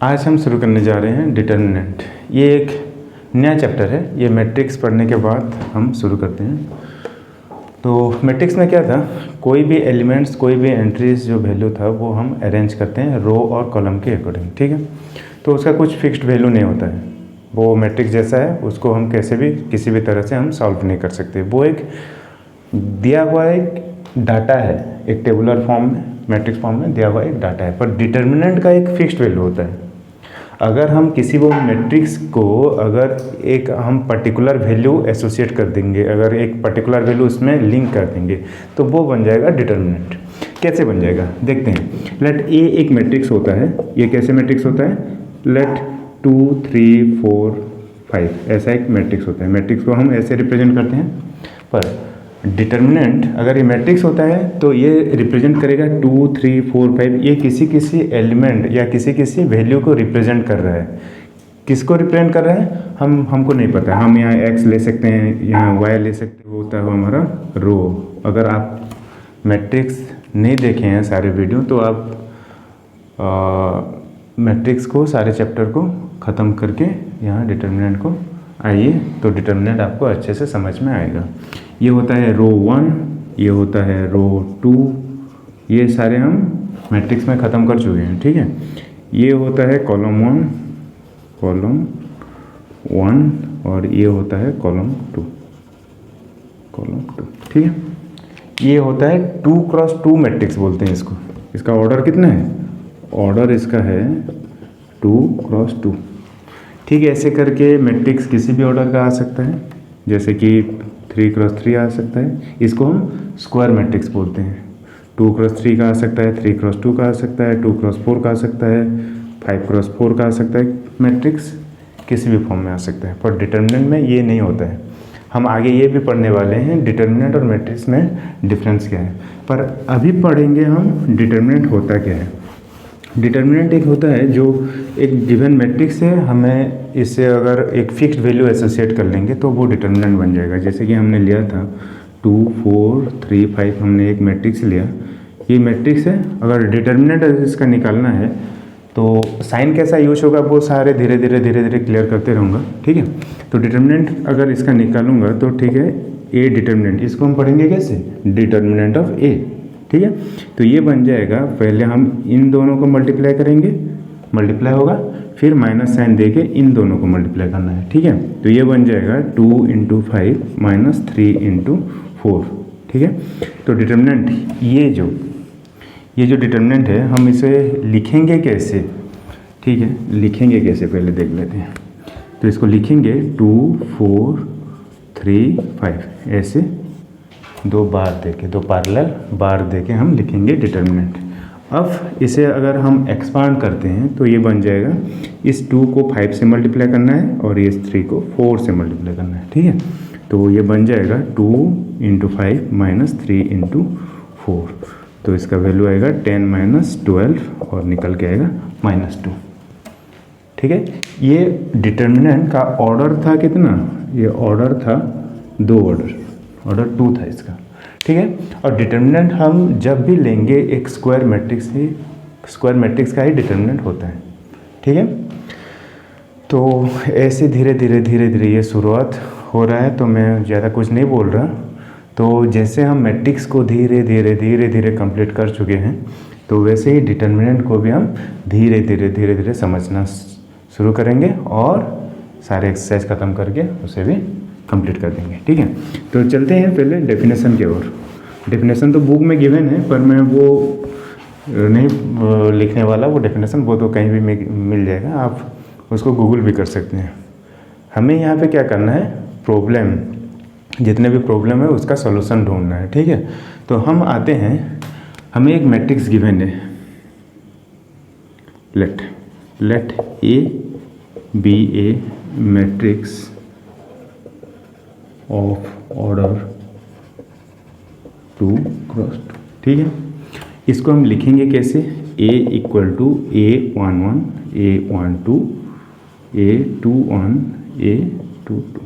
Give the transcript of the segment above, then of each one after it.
आज हम शुरू करने जा रहे हैं डिटर्मिनेंट। ये एक नया चैप्टर है, ये मैट्रिक्स पढ़ने के बाद हम शुरू करते हैं। तो मैट्रिक्स में क्या था, कोई भी एलिमेंट्स, कोई भी एंट्रीज जो वैल्यू था वो हम अरेंज करते हैं रो और कॉलम के अकॉर्डिंग, ठीक है। तो उसका कुछ फिक्स्ड वैल्यू नहीं होता है, वो मैट्रिक्स जैसा है, उसको हम कैसे भी किसी भी तरह से हम सॉल्व नहीं कर सकते। वो एक दिया हुआ एक डाटा है, एक टेबुलर फॉर्म में, मैट्रिक्स फॉर्म में दिया हुआ एक डाटा है, पर डिटर्मिनेंट का एक फिक्स्ड वैल्यू होता है। अगर हम किसी वो मैट्रिक्स को अगर एक हम पर्टिकुलर वैल्यू एसोसिएट कर देंगे, अगर एक पर्टिकुलर वैल्यू उसमें लिंक कर देंगे, तो वो बन जाएगा डिटर्मिनेंट। कैसे बन जाएगा देखते हैं। लेट ए एक मैट्रिक्स होता है, ये कैसे मैट्रिक्स होता है, लेट 2 3 4 5 ऐसा एक मैट्रिक्स होता है। मैट्रिक्स को हम ऐसे रिप्रेजेंट करते हैं, पर डिटर्मिनेंट अगर ये मैट्रिक्स होता है तो ये रिप्रेजेंट करेगा 2 3 4 5, ये किसी एलिमेंट या किसी वैल्यू को रिप्रेजेंट कर रहा है। किसको रिप्रेजेंट कर रहा है हमको नहीं पता। हम यहाँ x ले सकते हैं, यहाँ y ले सकते हैं, वो होता है हमारा रो। अगर आप मैट्रिक्स नहीं देखे हैं सारे वीडियो, तो आप मैट्रिक्स को, सारे चैप्टर को ख़त्म करके यहाँ डिटर्मिनेंट को आइए, तो डिटर्मिनेंट आपको अच्छे से समझ में आएगा। ये होता है रो 1, ये होता है रो 2, ये सारे हम मैट्रिक्स में ख़त्म कर चुके हैं, ठीक है। ये होता है कॉलम 1 और ये होता है कॉलम 2, ठीक है। ये होता है 2 क्रॉस 2 मैट्रिक्स बोलते हैं इसको। इसका ऑर्डर कितना है, ऑर्डर इसका है 2 क्रॉस 2, ठीक है। ऐसे करके मैट्रिक्स किसी भी ऑर्डर का आ सकता है, जैसे कि 3 क्रॉस 3 आ सकता है, इसको हम स्क्वायर मैट्रिक्स बोलते हैं। 2 क्रॉस 3 का आ सकता है, 3 क्रॉस 2 का आ सकता है, 2 क्रॉस 4 का आ सकता है, 5 क्रॉस 4 का आ सकता है। मैट्रिक्स किसी भी फॉर्म में आ सकता है, पर डिटर्मिनेंट में ये नहीं होता है। हम आगे ये भी पढ़ने वाले हैं डिटर्मिनेंट और मैट्रिक्स में डिफरेंस क्या है, पर अभी पढ़ेंगे हम डिटर्मिनेंट होता क्या है। डिटर्मिनेंट एक होता है जो एक गिवन मैट्रिक्स है, हमें इससे अगर एक फिक्स्ड वैल्यू एसोसिएट कर लेंगे तो वो डिटर्मिनेंट बन जाएगा। जैसे कि हमने लिया था 2 4 3 5, हमने एक मैट्रिक्स लिया, ये मैट्रिक्स है। अगर डिटर्मिनेंट इसका निकालना है तो साइन कैसा यूज होगा वो सारे धीरे धीरे क्लियर करते रहूँगा, ठीक है। तो डिटर्मिनेंट अगर इसका निकालूंगा तो ठीक है, ए डिटर्मिनेंट, इसको हम पढ़ेंगे कैसे, डिटर्मिनेंट ऑफ ए, ठीक है। तो ये बन जाएगा, पहले हम इन दोनों को मल्टीप्लाई करेंगे, मल्टीप्लाई होगा, फिर माइनस साइन देके इन दोनों को मल्टीप्लाई करना है, ठीक है। तो ये बन जाएगा 2 × 5 - 3 × 4, ठीक है। तो डिटर्मिनेंट ये जो डिटर्मिनेंट है, हम इसे लिखेंगे कैसे, ठीक है, लिखेंगे कैसे पहले देख लेते हैं। तो इसको लिखेंगे 2 4 3 5 ऐसे 2 बार देके, 2 पैरेलल बार देके हम लिखेंगे डिटर्मिनेंट। अब इसे अगर हम एक्सपांड करते हैं तो ये बन जाएगा, इस 2 को 5 से मल्टीप्लाई करना है और इस 3 को 4 से मल्टीप्लाई करना है, ठीक है। तो ये बन जाएगा 2 × 5 - 3 × 4, तो इसका वैल्यू आएगा 10 - 12 और निकल के आएगा -2, ठीक है। ये डिटर्मिनेंट का ऑर्डर था कितना, ये ऑर्डर था 2 ऑर्डर 2 था इसका, ठीक है। और डिटर्मिनेंट हम जब भी लेंगे एक स्क्वायर मैट्रिक्स का ही डिटर्मिनेंट होता है, ठीक है। तो ऐसे धीरे धीरे ये शुरुआत हो रहा है, तो मैं ज़्यादा कुछ नहीं बोल रहा। तो जैसे हम मैट्रिक्स को धीरे धीरे कंप्लीट कर चुके हैं, तो वैसे ही डिटर्मिनेंट को भी हम धीरे धीरे समझना शुरू करेंगे और सारे एक्सरसाइज ख़त्म करके उसे भी कंप्लीट कर देंगे, ठीक है। तो चलते हैं पहले डेफिनेशन की ओर। डेफिनेशन तो बुक में गिवन है, पर मैं वो नहीं लिखने वाला, वो डेफिनेशन वो तो कहीं भी मिल जाएगा, आप उसको गूगल भी कर सकते हैं। हमें यहाँ पे क्या करना है, प्रॉब्लम, जितने भी प्रॉब्लम है उसका सॉल्यूशन ढूंढना है, ठीक है। तो हम आते हैं, हमें एक मैट्रिक्स गिवन है, let A B A matrix of order 2 × 2, ठीक है। इसको हम लिखेंगे कैसे, A = A11 A12 A21 A22,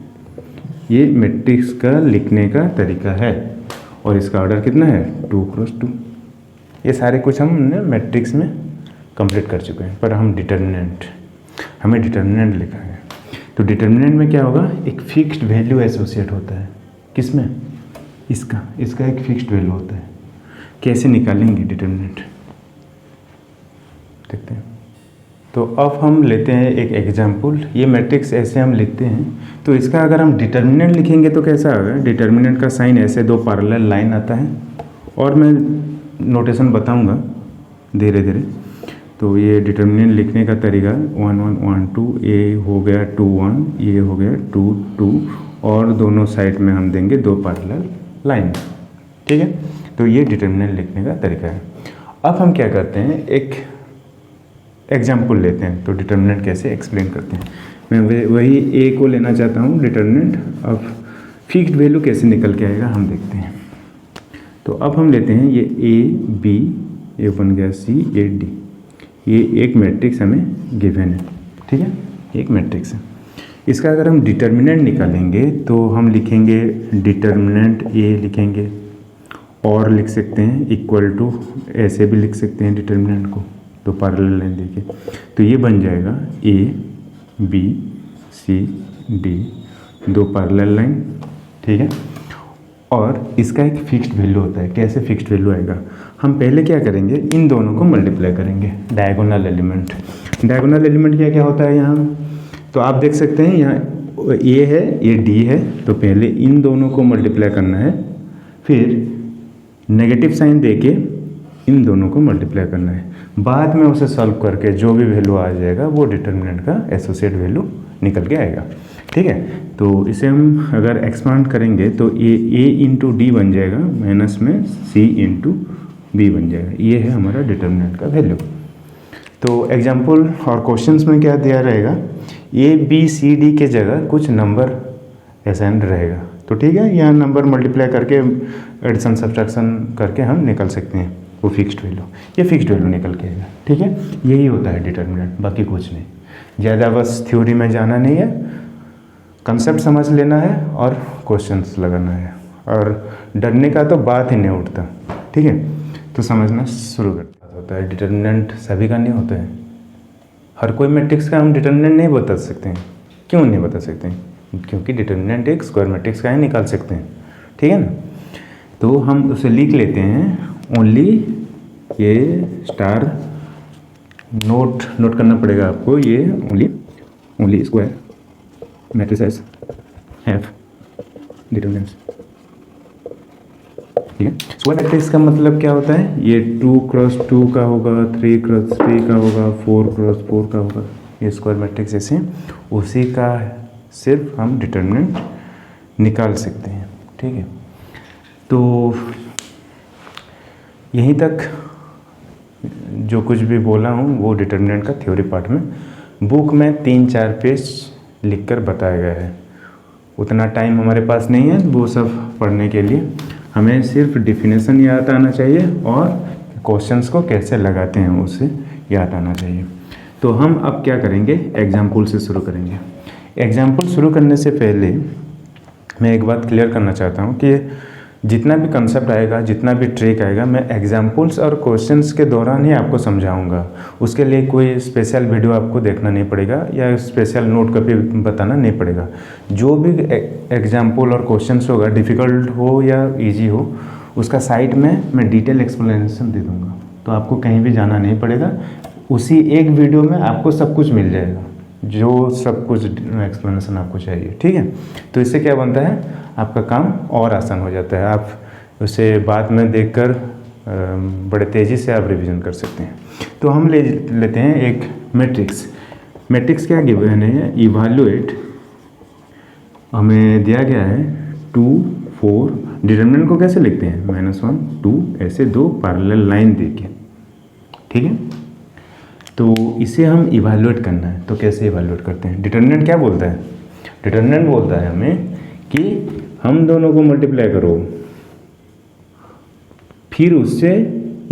ये मैट्रिक्स का लिखने का तरीका है। और इसका ऑर्डर कितना है, 2 × 2। ये सारे कुछ हमने मैट्रिक्स में कंप्लीट कर चुके हैं, पर हमें डिटर्मिनेंट लिखा है। तो डिटर्मिनेंट में क्या होगा, एक फिक्स्ड वैल्यू एसोसिएट होता है। किसमें? इसका एक फिक्स्ड वैल्यू होता है। कैसे निकालेंगे डिटर्मिनेंट, देखते हैं। तो अब हम लेते हैं एक एग्जाम्पल। ये मैट्रिक्स ऐसे हम लिखते हैं, तो इसका अगर हम डिटर्मिनेंट लिखेंगे तो कैसा होगा, डिटर्मिनेंट का साइन ऐसे दो पैरेलल लाइन आता है, और मैं नोटेशन बताऊंगा धीरे धीरे। तो ये डिटर्मिनेंट लिखने का तरीका 1 1 1 2, ये हो गया 2 1, ये हो गया 2 2, और दोनों साइड में हम देंगे दो पैरेलल लाइन। ठीक है, तो ये डिटर्मिनेंट लिखने का तरीका है। अब हम क्या करते हैं, एक एग्जाम्पल लेते हैं, तो डिटर्मिनेंट कैसे एक्सप्लेन करते हैं। मैं वही ए को लेना चाहता हूँ डिटर्मिनेंट। अब फिक्स्ड वैल्यू कैसे निकल के आएगा हम देखते हैं। तो अब हम लेते हैं ये ए बी, ये बन गया सी ए डी। ये एक मैट्रिक्स हमें गिवन है, ठीक है, एक मैट्रिक्स है। इसका अगर हम डिटर्मिनेंट निकालेंगे तो हम लिखेंगे डिटर्मिनेंट ए लिखेंगे, और लिख सकते हैं इक्वल टू, ऐसे भी लिख सकते हैं डिटर्मिनेंट को, तो पैरेलल लाइन देके। तो ये बन जाएगा ए बी सी डी, दो पैरेलल लाइन, ठीक है। और इसका एक फिक्स्ड वैल्यू होता है। कैसे फिक्स्ड वैल्यू आएगा, हम पहले क्या करेंगे, इन दोनों को मल्टीप्लाई करेंगे, डायगोनल एलिमेंट। डायगोनल एलिमेंट क्या क्या होता है यहाँ, तो आप देख सकते हैं यहाँ ए है, ये डी है, तो पहले इन दोनों को मल्टीप्लाई करना है, फिर नेगेटिव साइन देके इन दोनों को मल्टीप्लाई करना है। बाद में उसे सॉल्व करके जो भी वैल्यू आ जाएगा वो डिटर्मिनेंट का एसोसिएट वैल्यू निकल के आएगा, ठीक है। तो इसे हम अगर एक्सपांड करेंगे तो ए इंटू डी बन जाएगा, माइनस में सी इंटू बी बन जाएगा। ये है हमारा डिटर्मिनेंट का वैल्यू। तो एग्जाम्पल और क्वेश्चंस में क्या दिया रहेगा, ए बी सी डी के जगह कुछ नंबर असाइन रहेगा, तो ठीक है, यहाँ नंबर मल्टीप्लाई करके एडिशन सब्ट्रैक्शन करके हम निकल सकते हैं वो फिक्स्ड वैल्यू। ये फिक्स्ड वैल्यू निकल के आएगा, ठीक है। यही होता है डिटर्मिनेंट, बाकी कुछ नहीं। ज़्यादा बस थ्योरी में जाना नहीं है, कंसेप्ट समझ लेना है और क्वेश्चंस लगाना है, और डरने का तो बात ही नहीं उठता, ठीक है। तो समझना शुरू करता होता है। डिटर्मिनेंट सभी का नहीं होता है, हर कोई मैट्रिक्स का हम डिटर्मिनेंट नहीं बता सकते हैं। क्यों नहीं बता सकते हैं, क्योंकि डिटर्मिनेंट एक स्क्वायर मैट्रिक्स का ही निकाल सकते हैं, ठीक है ना। तो हम उसे लिख लेते हैं, ओनली ये स्टार नोट करना पड़ेगा आपको, ये only square matrices have determinants, ठीक है। स्क्वायर मैट्रिक्स का मतलब क्या होता है, ये 2x2 का होगा, 3x3 का होगा, 4x4 का होगा, ये स्क्वायर मैट्रिक्स ऐसे उसी का सिर्फ हम डिटर्मिनेंट निकाल सकते हैं, ठीक है। तो यहीं तक जो कुछ भी बोला हूँ वो डिटर्मिनेंट का थ्योरी पार्ट में बुक में 3-4 पेज लिखकर बताया गया है। उतना टाइम हमारे पास नहीं है वो सब पढ़ने के लिए, हमें सिर्फ डिफिनेशन याद आना चाहिए और क्वेश्चंस को कैसे लगाते हैं उसे याद आना चाहिए। तो हम अब क्या करेंगे, एग्जाम्पल से शुरू करेंगे। एग्जाम्पल शुरू करने से पहले मैं एक बात क्लियर करना चाहता हूँ कि जितना भी कंसेप्ट आएगा, जितना भी ट्रिक आएगा, मैं एग्जाम्पल्स और क्वेश्चंस के दौरान ही आपको समझाऊंगा। उसके लिए कोई स्पेशल वीडियो आपको देखना नहीं पड़ेगा या स्पेशल नोट कॉपी बताना नहीं पड़ेगा। जो भी एग्जाम्पल और क्वेश्चंस होगा, डिफ़िकल्ट हो या इजी हो, उसका साइड में मैं डिटेल एक्सप्लेनेशन दे दूँगा, तो आपको कहीं भी जाना नहीं पड़ेगा। उसी एक वीडियो में आपको सब कुछ मिल जाएगा, जो सब कुछ एक्सप्लेनेशन आपको चाहिए, ठीक है। तो इससे क्या बनता है, आपका काम और आसान हो जाता है। आप उसे बाद में देखकर बड़े तेज़ी से आप रिवीजन कर सकते हैं। तो हम लेते हैं एक मैट्रिक्स क्या गिवन है, इवैल्यूएट हमें दिया गया है 2 4। डिटर्मिनेंट को कैसे लिखते हैं, -1 2, ऐसे दो पैरेलल लाइन देके, ठीक है। तो इसे हम इवैल्यूएट करना है, तो कैसे इवैल्यूएट करते हैं। डिटर्मिनेंट क्या बोलता है, डिटर्मिनेंट बोलता है हमें कि हम दोनों को मल्टीप्लाई करो, फिर उससे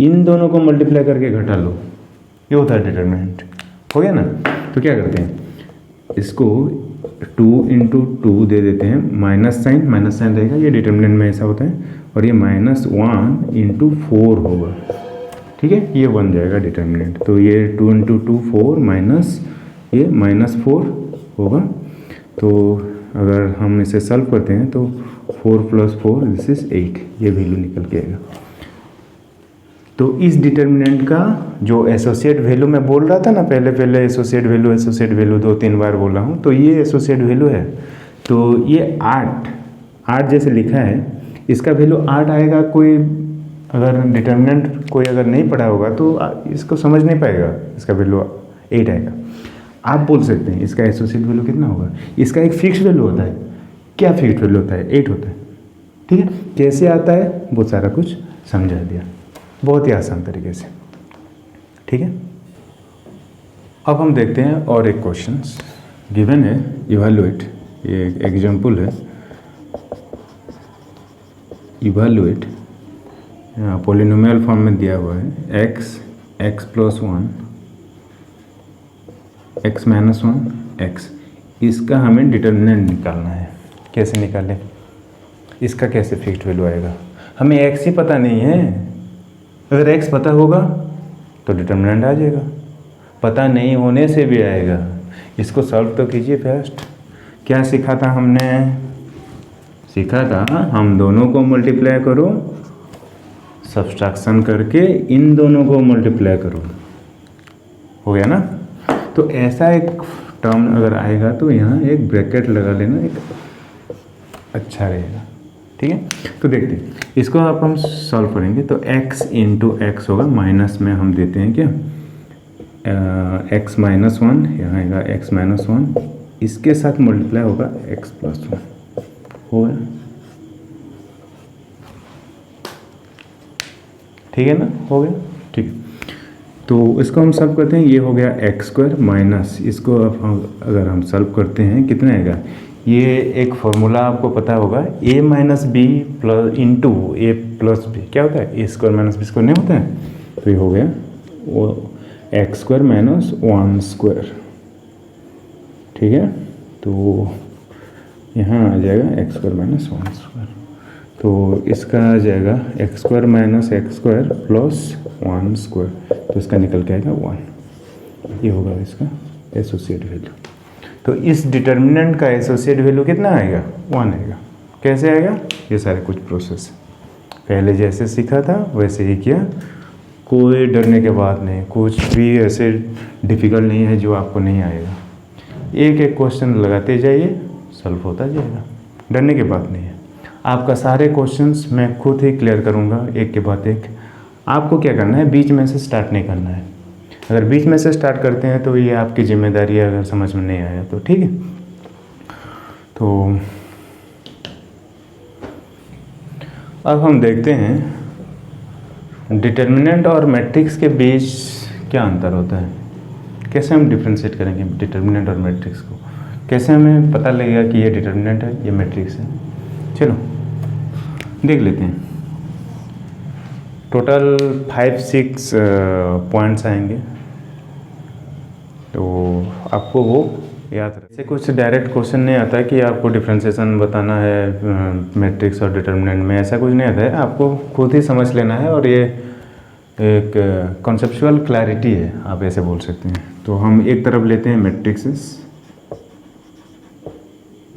इन दोनों को मल्टीप्लाई करके घटा लो, ये होता है डिटर्मिनेंट। हो गया ना। तो क्या करते हैं, इसको 2 × 2 दे देते हैं, माइनस साइन रहेगा, ये डिटर्मिनेंट में ऐसा होता है, और ये -1 × 4 होगा, ठीक है, ये बन जाएगा डिटर्मिनेंट। तो ये 2 इंटू 2 4 माइनस ये -4 होगा। तो अगर हम इसे सॉल्व करते हैं तो 4 + 4 दिस इज 8, ये वैल्यू निकल के आएगा। तो इस डिटर्मिनेंट का जो एसोसिएट वैल्यू मैं बोल रहा था ना, पहले एसोसिएट वैल्यू 2-3 बार बोला हूँ, तो ये एसोसिएट वैल्यू है। तो ये 8 जैसे लिखा है, इसका वैल्यू 8 आएगा। कोई अगर डिटर्मिनेंट कोई अगर नहीं पढ़ा होगा तो इसको समझ नहीं पाएगा, इसका वैल्यू 8 आएगा। आप बोल सकते हैं इसका एसोसिएट वैल्यू कितना होगा। इसका एक फिक्स वैल्यू होता है। क्या फिक्स वैल्यू होता है? 8 होता है। ठीक है, कैसे आता है वो सारा कुछ समझा दिया बहुत ही आसान तरीके से। ठीक है, अब हम देखते हैं और एक क्वेश्चन गिवन है, इवैल्यूएट, ये एक एग्जाम्पल है। इवैल्यूएट पॉलिनोमियल फॉर्म में दिया हुआ है x + 1 x - 1 x। इसका हमें डिटर्मिनेंट निकालना है। कैसे निकालें? इसका कैसे फिक्स्ड वैल्यू आएगा? हमें x ही पता नहीं है। अगर x पता होगा तो डिटर्मिनेंट आ जाएगा, पता नहीं होने से भी आएगा। इसको सॉल्व तो कीजिए फर्स्ट। क्या सीखा था हमने? सीखा था हम दोनों को मल्टीप्लाई करो, सब्सट्रैक्शन करके इन दोनों को मल्टीप्लाई करो। हो गया ना? तो ऐसा एक टर्म अगर आएगा तो यहाँ एक ब्रैकेट लगा लेना, एक अच्छा रहेगा। ठीक है, तो देखते हैं इसको। आप हम सॉल्व करेंगे तो x × x होगा, माइनस में हम देते हैं क्या x - 1, यहाँ आएगा x - 1, इसके साथ मल्टीप्लाई होगा x + 1। हो गया? ठीक है ना? हो गया? ठीक है, तो इसको हम सॉल्व करते हैं। ये हो गया x² माइनस, इसको अब अगर हम सॉल्व करते हैं कितना आएगा? ये एक फॉर्मूला आपको पता होगा, a - b + a + b क्या होता है? a² - b² नहीं होता है? तो ये हो गया वो x² - 1²। ठीक है, तो यहाँ आ जाएगा x² - 1²। तो इसका आ जाएगा x² - x² + 1²। तो इसका निकल के आएगा 1। ये होगा इसका एसोसिएट वैल्यू। तो इस डिटर्मिनेंट का एसोसिएट वैल्यू कितना आएगा? 1 आएगा। कैसे आएगा? ये सारे कुछ प्रोसेस पहले जैसे सीखा था वैसे ही किया। कोई डरने के बात नहीं, कुछ भी ऐसे डिफ़िकल्ट नहीं है जो आपको नहीं आएगा। एक एक क्वेश्चन लगाते जाइए, सॉल्व होता जाएगा। डरने की बात नहीं है। आपका सारे क्वेश्चंस मैं खुद ही क्लियर करूँगा एक के बाद एक। आपको क्या करना है, बीच में से स्टार्ट नहीं करना है। अगर बीच में से स्टार्ट करते हैं तो ये आपकी जिम्मेदारी है, अगर समझ में नहीं आया तो। ठीक है, तो अब हम देखते हैं डिटर्मिनेंट और मैट्रिक्स के बीच क्या अंतर होता है। कैसे हम डिफ्रेंशिएट करेंगे डिटर्मिनेंट और मैट्रिक्स को? कैसे हमें पता लगेगा कि ये डिटर्मिनेंट है, ये मैट्रिक्स है? चलो देख लेते हैं। टोटल 5-6 पॉइंट्स आएंगे, तो आपको वो याद रहे। ऐसे कुछ डायरेक्ट क्वेश्चन नहीं आता है कि आपको डिफ्रेंशिएशन बताना है मैट्रिक्स और डिटर्मिनेंट में, ऐसा कुछ नहीं आता है। आपको खुद ही समझ लेना है, और ये एक कॉन्सेप्चुअल क्लैरिटी है, आप ऐसे बोल सकते हैं। तो हम एक तरफ लेते हैं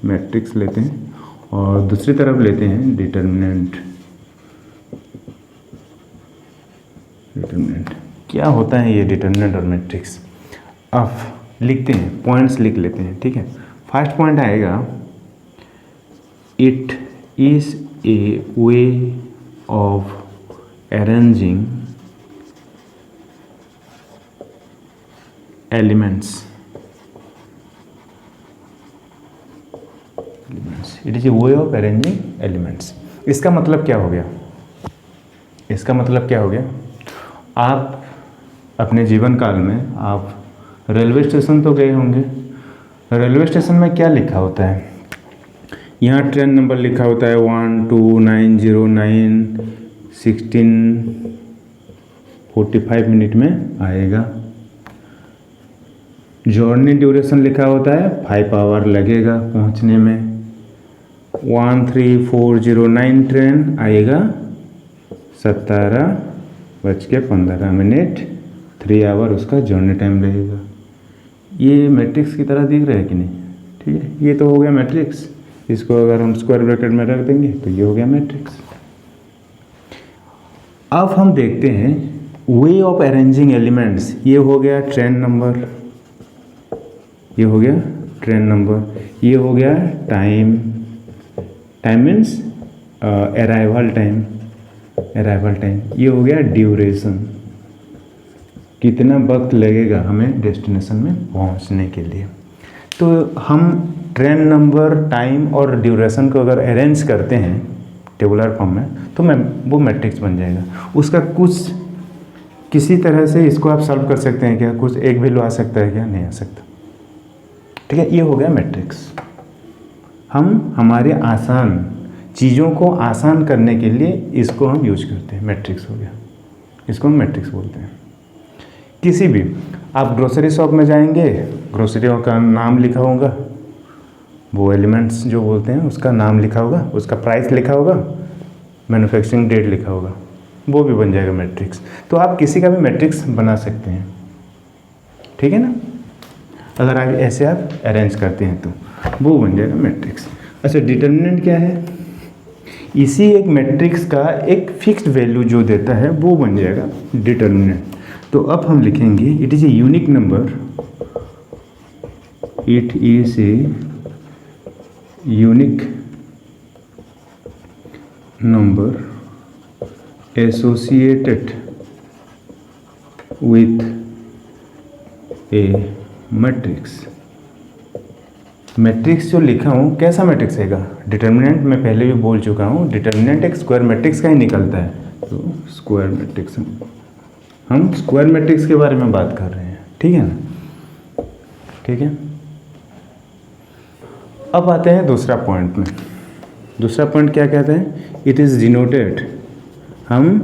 मैट्रिक्स लेते हैं, और दूसरी तरफ लेते हैं डिटर्मिनेंट। क्या होता है ये डिटर्मिनेंट और मैट्रिक्स? अब लिखते हैं, पॉइंट्स लिख लेते हैं। ठीक है, फर्स्ट पॉइंट आएगा, it is a way of arranging elements. It is a way of arranging elements. इसका मतलब क्या हो गया? इसका मतलब क्या हो गया? आप अपने जीवन काल में आप रेलवे स्टेशन तो गए होंगे। रेलवे स्टेशन में क्या लिखा होता है? यहाँ ट्रेन नंबर लिखा होता है 12909 16:45 मिनट में आएगा। जर्नी ड्यूरेशन लिखा होता है 5 आवर लगेगा पहुँचने में। 13409 ट्रेन आएगा 17 5:15 3 आवर उसका जर्नी टाइम रहेगा। ये मैट्रिक्स की तरह दिख रहा है कि नहीं? ठीक है, ये तो हो गया मैट्रिक्स। इसको अगर हम स्क्वायर ब्रैकेट में रख देंगे तो ये हो गया मैट्रिक्स। अब हम देखते हैं वे ऑफ अरेंजिंग एलिमेंट्स। ये हो गया ट्रेन नंबर, ये हो गया ट्रेन नंबर, ये हो गया time, time means arrival time, arrival time, ये हो गया ड्यूरेशन, कितना वक्त लगेगा हमें डेस्टिनेशन में पहुंचने के लिए। तो हम ट्रेन नंबर, टाइम और ड्यूरेशन को अगर अरेंज करते हैं टेबुलर फॉर्म में तो वो मैट्रिक्स बन जाएगा। उसका कुछ किसी तरह से इसको आप सॉल्व कर सकते हैं क्या? कुछ एक वैल्यू आ सकता है क्या? नहीं आ सकता। ठीक है, ये हो गया मैट्रिक्स। हम हमारे आसान चीज़ों को आसान करने के लिए इसको हम यूज करते हैं, मैट्रिक्स हो गया, इसको हम मैट्रिक्स बोलते हैं। किसी भी आप ग्रोसरी शॉप में जाएंगे, ग्रोसरियों का नाम लिखा होगा, वो एलिमेंट्स जो बोलते हैं उसका नाम लिखा होगा, उसका प्राइस लिखा होगा, मैन्युफैक्चरिंग डेट लिखा होगा, वो भी बन जाएगा मैट्रिक्स। तो आप किसी का भी मैट्रिक्स बना सकते हैं, ठीक है ना? अगर आप ऐसे आप अरेंज करते हैं तो वो बन जाएगा मैट्रिक्स। अच्छा, डिटर्मिनेंट क्या है? इसी एक मैट्रिक्स का एक फिक्स्ड वैल्यू जो देता है वो बन जाएगा डिटर्मिनेंट। तो अब हम लिखेंगे it is a unique number, it is a unique number associated with A matrix. Matrix जो लिखा हूँ कैसा मैट्रिक्स रहेगा? डिटर्मिनेंट मैं पहले भी बोल चुका हूँ, डिटर्मिनेंट एक स्क्वायर मैट्रिक्स का ही निकलता है। तो स्क्वायर मैट्रिक्स, हम स्क्वायर मैट्रिक्स के बारे में बात कर रहे हैं, ठीक है ना? ठीक है, अब आते हैं दूसरा पॉइंट में। दूसरा पॉइंट क्या कहते हैं? इट इज़ डिनोटेड, हम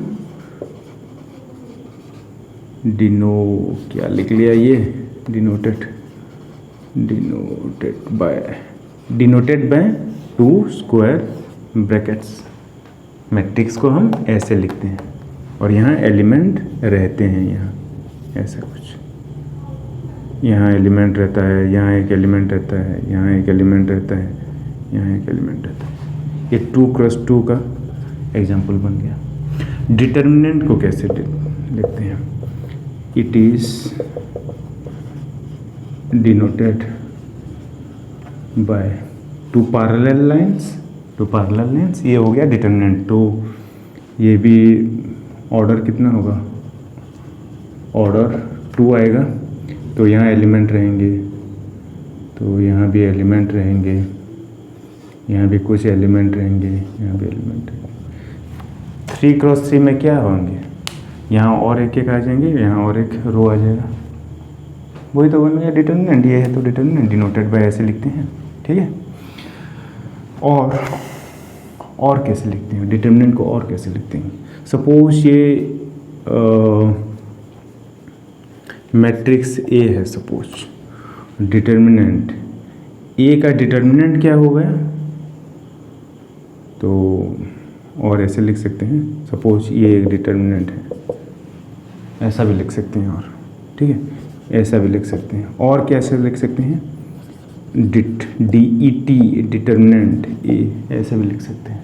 क्या लिख लिया ये? Denoted by 2 square brackets. Matrix को हम ऐसे लिखते हैं और यहाँ एलिमेंट रहते हैं, यहाँ ऐसा कुछ, यहाँ एलिमेंट रहता है, यहाँ एक एलिमेंट रहता है, यहाँ एक एलिमेंट रहता है, यहाँ एक एलिमेंट रहता है। ये 2x2 का एग्जाम्पल बन गया। डिटर्मिनेंट को कैसे लिखते हैं? It is denoted by 2 parallel lines. ये हो गया डिटर्मिनेंट। तो ये भी ऑर्डर कितना होगा? ऑर्डर 2 आएगा। तो यहाँ एलिमेंट रहेंगे, तो यहाँ भी एलिमेंट रहेंगे, यहाँ भी कुछ एलिमेंट रहेंगे, यहाँ भी एलिमेंट रहेंगे। 3x3 में क्या होंगे? यहाँ और एक आ जाएंगे, यहाँ और एक रो आ जाएगा। वही तो बन गया डिटर्मिनेंट। ये है तो डिटर्मिनेंट, डिनोटेड बाय ऐसे लिखते हैं, ठीक है। और कैसे लिखते हैं डिटर्मिनेंट को? और कैसे लिखते हैं? सपोज ये मैट्रिक्स ए है, सपोज डिटर्मिनेंट ए का डिटर्मिनेंट क्या हो गया? तो और ऐसे लिख सकते हैं, सपोज ये एक डिटर्मिनेंट है, ऐसा भी लिख सकते हैं, और ठीक है, ऐसा भी लिख सकते हैं। और कैसे लिख सकते हैं? DET डिटर्मिनेंट ए, ऐसे भी लिख सकते हैं।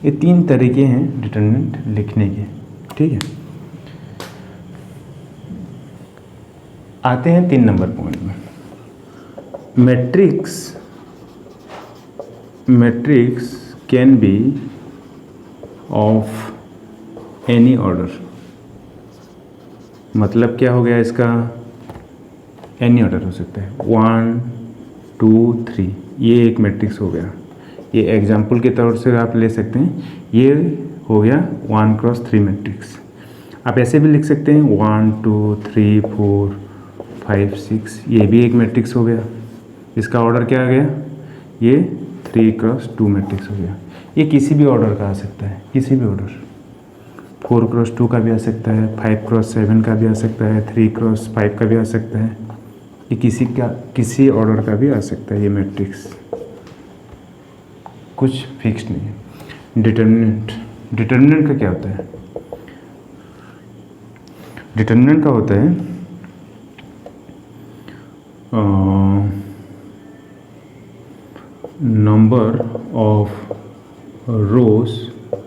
ये 3 तरीके हैं डिटर्मिनेंट लिखने के, ठीक है। आते हैं 3 नंबर पॉइंट में। Matrix can be of any order. मतलब क्या हो गया इसका? एनी ऑर्डर हो सकता है, 1 2 3, ये एक मैट्रिक्स हो गया। ये एग्जाम्पल के तौर से आप ले सकते हैं, ये हो गया 1x3 मैट्रिक्स। आप ऐसे भी लिख सकते हैं 1 2 3 4 5 6, ये भी एक मैट्रिक्स हो गया। इसका ऑर्डर क्या आ गया? ये 3x2 मैट्रिक्स हो गया। ये किसी भी ऑर्डर का आ सकता है, किसी भी ऑर्डर, 4x2 का भी आ सकता है, 5x7 का भी आ सकता है, 3x5 का भी आ सकता है। ये किसी ऑर्डर का भी आ सकता है ये मैट्रिक्स, कुछ फिक्स्ड नहीं है। डिटर्मिनेंट का क्या होता है? डिटर्मिनेंट का होता है number of rows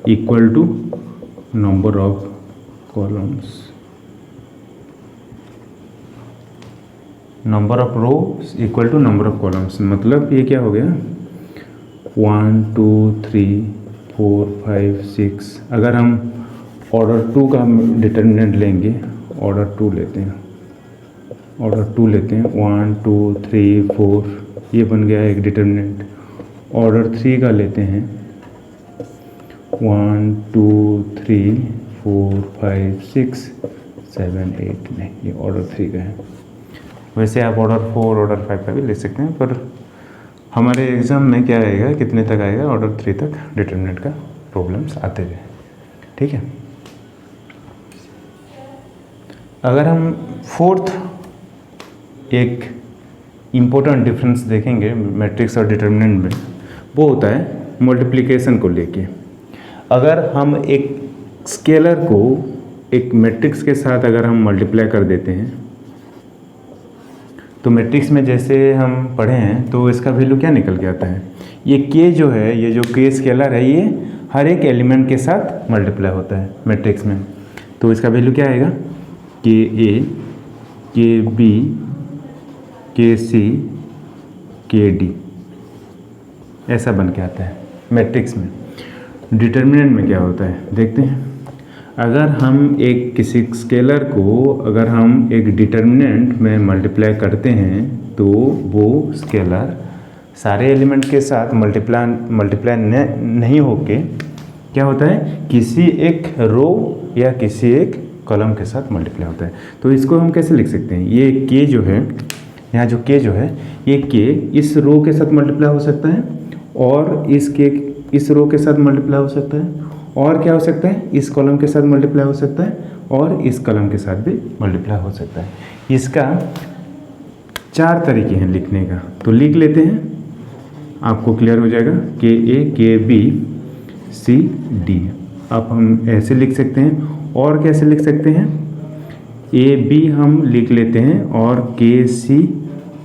equal to number of columns. Number of rows equal to number of columns, मतलब ये क्या हो गया 1 2 3 4 5 6। अगर हम ऑर्डर 2 का डिटर्मिनेंट लेंगे, ऑर्डर 2 लेते हैं, ऑर्डर 2 लेते हैं 1 2 3 4, ये बन गया एक डिटर्मिनेंट। ऑर्डर 3 का लेते हैं 1 2 3 4 5 6 7 8 नहीं, ये ऑर्डर 3 का है। वैसे आप ऑर्डर 4 ऑर्डर 5 का भी ले सकते हैं, पर हमारे एग्ज़ाम में क्या आएगा, कितने तक आएगा, ऑर्डर 3 तक डिटर्मिनेंट का प्रॉब्लम्स आते हैं। ठीक है, अगर हम फोर्थ एक इम्पोर्टेंट डिफरेंस देखेंगे मैट्रिक्स और डिटर्मिनेंट में, वो होता है मल्टीप्लिकेशन को लेके। अगर हम एक स्केलर को एक मैट्रिक्स के साथ अगर हम मल्टीप्लाई कर देते हैं, तो मैट्रिक्स में जैसे हम पढ़े हैं तो इसका वैल्यू क्या निकल के आता है, ये के जो है, ये जो के स्केलर है, ये हर एक एलिमेंट के साथ मल्टीप्लाई होता है मैट्रिक्स में। तो इसका वैल्यू क्या आएगा, के ए, के बी, के सी, के डी, ऐसा बन के आता है मैट्रिक्स में। डिटर्मिनेंट में क्या होता है देखते हैं। अगर हम एक किसी स्केलर को अगर हम एक डिटर्मिनेंट में मल्टीप्लाई करते हैं, तो वो स्केलर सारे एलिमेंट के साथ मल्टीप्लाई नहीं होके क्या होता है, किसी एक रो या किसी एक कॉलम के साथ मल्टीप्लाई होता है। तो इसको हम कैसे लिख सकते हैं, ये के जो है, यहाँ जो के जो है, ये के इस रो के साथ मल्टीप्लाई हो सकता है, और इस रो के साथ मल्टीप्लाई हो सकता है, और क्या हो सकता है, इस कॉलम के साथ मल्टीप्लाई हो सकता है, और इस कॉलम के साथ भी मल्टीप्लाई हो सकता है। इसका 4 तरीके हैं लिखने का, तो लिख लेते हैं, आपको क्लियर हो जाएगा। के ए, के बी, सी, डी। अब हम ऐसे लिख सकते हैं, और कैसे लिख सकते हैं, ए बी हम लिख लेते हैं, और के सी,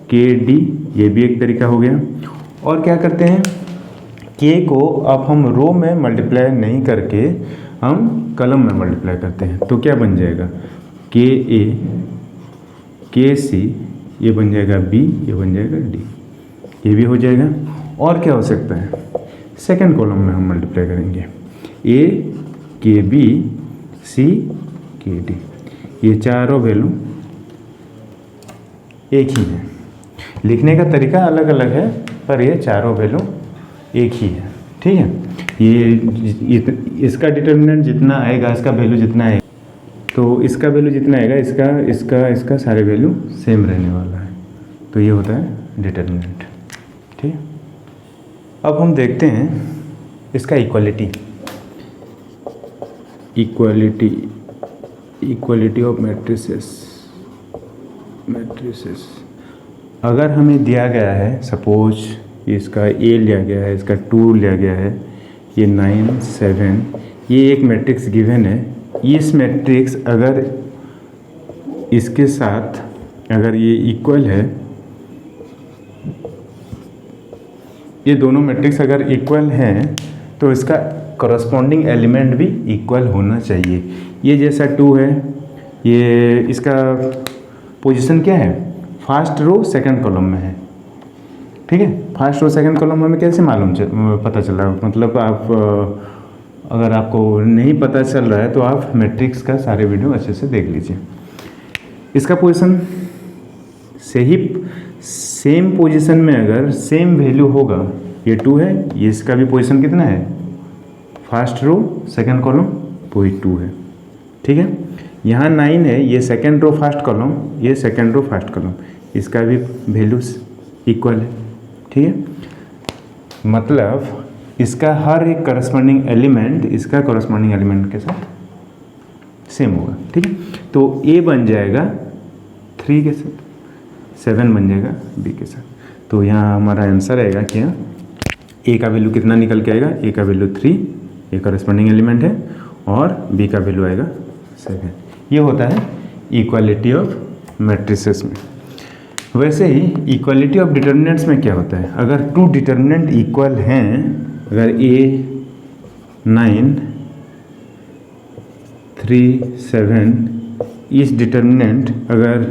के डी, ये भी एक तरीका हो गया। और क्या करते हैं, के को अब हम रो में मल्टीप्लाई नहीं करके हम कॉलम में मल्टीप्लाई करते हैं, तो क्या बन जाएगा, के ए, के सी, ये बन जाएगा बी, ये बन जाएगा डी, ये भी हो जाएगा। और क्या हो सकता है, सेकंड कॉलम में हम मल्टीप्लाई करेंगे, ए, के बी, सी, के डी, ये चारों वैल्यू एक ही है। लिखने का तरीका अलग अलग है, पर ये चारों वैल्यू एक ही है। ठीक है, ये इसका डिटर्मिनेंट जितना आएगा, इसका वैल्यू जितना आएगा, तो इसका वैल्यू जितना आएगा, इसका सारे वैल्यू सेम रहने वाला है। तो ये होता है डिटर्मिनेंट। ठीक है, अब हम देखते हैं इसका इक्वालिटी ऑफ मैट्रिसेस। अगर हमें दिया गया है, सपोज इसका ए लिया गया है, इसका 2 लिया गया है, ये 9 7, ये एक मैट्रिक्स गिवन है। इस मैट्रिक्स अगर इसके साथ अगर ये इक्वल है, ये दोनों मैट्रिक्स अगर इक्वल हैं, तो इसका करस्पॉन्डिंग एलिमेंट भी इक्वल होना चाहिए। ये जैसा 2 है, ये इसका पोजीशन क्या है, फर्स्ट रो सेकंड कॉलम में है। ठीक है, फर्स्ट रो सेकंड कॉलम हमें कैसे पता चला, मतलब आप अगर आपको नहीं पता चल रहा है तो आप मैट्रिक्स का सारे वीडियो अच्छे से देख लीजिए। इसका पोजीशन से ही सेम पोजीशन में अगर सेम वैल्यू होगा, ये 2 है, ये इसका भी पोजीशन कितना है, फर्स्ट रो सेकंड कॉलम, तो ये 2 है। ठीक है, यहाँ 9 है, ये सेकंड रो फर्स्ट कॉलम, ये सेकंड रो फर्स्ट कॉलम, इसका भी वैल्यूज इक्वल है। ठीक है, मतलब इसका हर एक करस्पॉन्डिंग एलिमेंट इसका करस्पॉन्डिंग एलिमेंट के साथ सेम होगा। ठीक है, तो ए बन जाएगा 3 के साथ, 7 बन जाएगा बी के साथ। तो यहाँ हमारा आंसर आएगा क्या, ए का वैल्यू कितना निकल के आएगा, ए का वैल्यू 3, ये करस्पॉन्डिंग एलिमेंट है, और बी का वैल्यू आएगा 7। ये होता है इक्वालिटी ऑफ मैट्रिसेस में। वैसे ही इक्वालिटी ऑफ डिटर्मिनेंट्स में क्या होता है, अगर टू डिटर्मिनेंट इक्वल हैं, अगर A 9 3 7 इस डिटर्मिनेंट अगर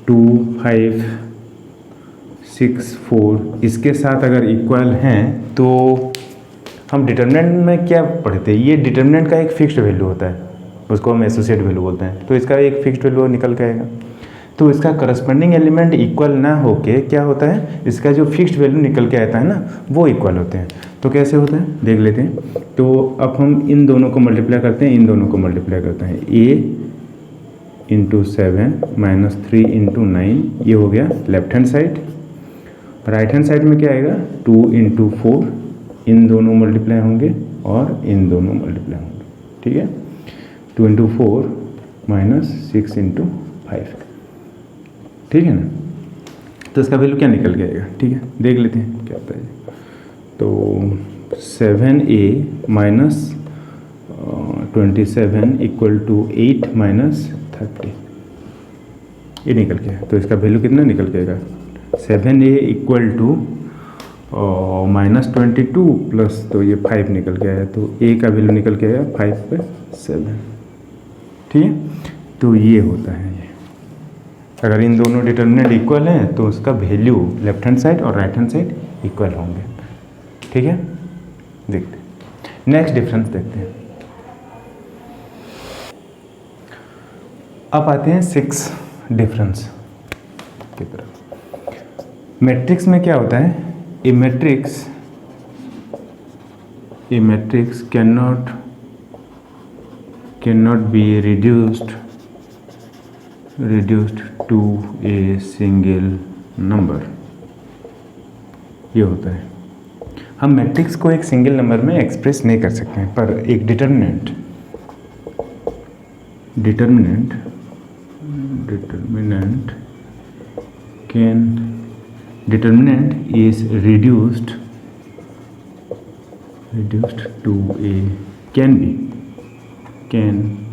2 5 6 4 इसके साथ अगर इक्वल हैं, तो हम डिटर्मिनेंट में क्या पढ़ते हैं, ये डिटर्मिनेंट का एक फिक्स्ड वैल्यू होता है, उसको हम एसोसिएट वैल्यू बोलते हैं। तो इसका एक फिक्स्ड वैल्यू निकल के आएगा, तो इसका करस्पॉन्डिंग एलिमेंट इक्वल ना होके क्या होता है, इसका जो फिक्स्ड वैल्यू निकल के आता है ना, वो इक्वल होते हैं। तो कैसे होता है देख लेते हैं। तो अब हम इन दोनों को मल्टीप्लाई करते हैं, इन दोनों को मल्टीप्लाई करते हैं। A इंटू 7 माइनस 3 इंटू 9, ये हो गया left hand side. Right hand side में क्या आएगा, 2 इंटू 4, इन दोनों मल्टीप्लाई होंगे और इन दोनों मल्टीप्लाई होंगे, ठीक है। 2 इंटू 4 माइनस 6 इंटू 5, ठीक है ना। तो इसका वैल्यू क्या निकल के आएगा, ठीक है, देख लेते हैं क्या होता है। तो 7A minus 27 equal to 8 minus 30, ये निकल के आया। तो इसका वैल्यू कितना निकल के आएगा, 7A इक्वल टू -22 प्लस, तो ये 5 निकल के आया। तो A का वैल्यू निकल के आया 5 पे 7, ठीक है। तो ये होता है, ये अगर इन दोनों डिटर्मिनेंट इक्वल हैं तो उसका वैल्यू लेफ्ट हैंड साइड और राइट हैंड साइड इक्वल होंगे, ठीक है। देखते हैं नेक्स्ट डिफरेंस देखते हैं। अब आते हैं 6 डिफरेंस की तरफ। मैट्रिक्स में क्या होता है, ए matrix cannot be reduced to a single number, ये होता है। हम मैट्रिक्स को एक सिंगल नंबर में एक्सप्रेस नहीं कर सकते हैं, पर एक determinant is reduced to a can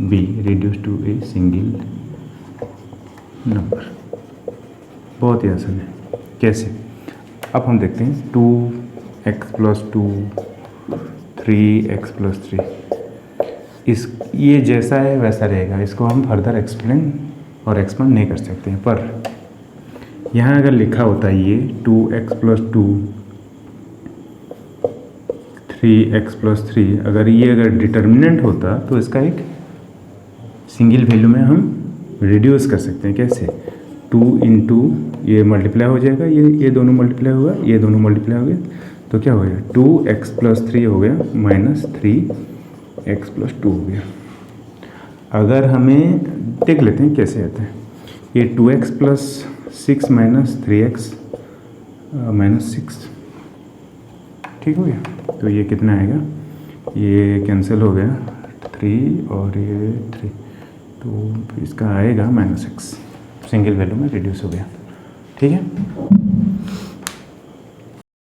be reduced to a single number. बहुत ही आसान है, कैसे, अब हम देखते हैं। 2x + 2 3x + 3, इस ये जैसा है वैसा रहेगा, इसको हम फर्दर एक्सप्लेन और एक्सपांड नहीं कर सकते हैं। पर यहाँ अगर लिखा होता है ये 2x + 2 3x + 3, अगर डिटर्मिनेंट होता तो इसका एक सिंगल वैल्यू में हम रिड्यूस कर सकते हैं। कैसे, 2 इंटू ये मल्टीप्लाई हो जाएगा, ये दोनों मल्टीप्लाई होगा, ये दोनों मल्टीप्लाई हो गया, तो क्या हो गया, 2x + 3 हो गया माइनस 3x + 2 हो गया। अगर हमें देख लेते हैं कैसे आता है, ये 2x + 6 माइनस 3x माइनस 6, ठीक हो गया। तो ये कितना आएगा, ये कैंसिल हो गया 3 और ये 3, तो इसका आएगा -6, सिंगल वैल्यू में रिड्यूस हो गया, ठीक है।